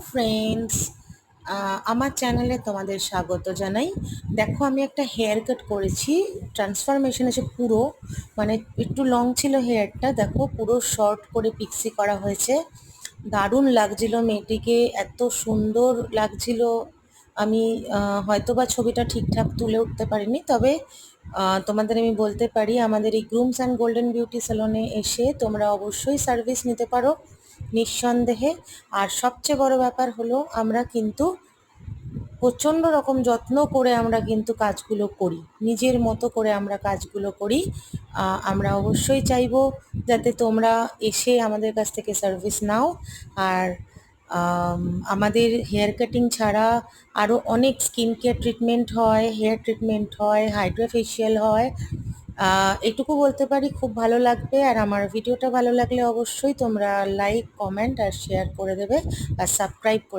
Friends, আমার চ্যানেলে তোমাদের স্বাগত জানাই। দেখো, আমি একটা হেয়ার কাট করেছি, ট্রান্সফরমেশন এসে পুরো, মানে একটু লং ছিল হেয়ারটা, দেখো পুরো শর্ট করে পিক্সি করা হয়েছে। দারুণ লাগছিল মেয়েটিকে, এত সুন্দর লাগছিল। আমি হয়তোবা ছবিটা ঠিকঠাক তুলে উঠতে পারিনি, তবে তোমাদের আমি বলতে পারি আমাদের এই গ্রুমস অ্যান্ড গোল্ডেন বিউটি স্যালনে এসে তোমরা অবশ্যই সার্ভিস নিতে পারো নিঃসন্দেহে। আর সবচেয়ে বড় ব্যাপার হলো আমরা কিন্তু প্রচণ্ড রকম যত্ন করে আমরা কিন্তু কাজগুলো করি, নিজের মতো করে আমরা কাজগুলো করি। আমরা অবশ্যই চাইবো যাতে তোমরা এসে আমাদের কাছ থেকে সার্ভিস নাও। আর আমাদের হেয়ার কাটিং ছাড়া আরও অনেক স্কিন কেয়ার ট্রিটমেন্ট হয়, হেয়ার ট্রিটমেন্ট হয়, হাইড্রা ফেশিয়াল হয়। এটুকু বলতে পারি, খুব ভালো লাগবে। আর আমার ভিডিওটা ভালো লাগলে অবশ্যই তোমরা লাইক, কমেন্ট আর শেয়ার করে দেবে, আর সাবস্ক্রাইব করে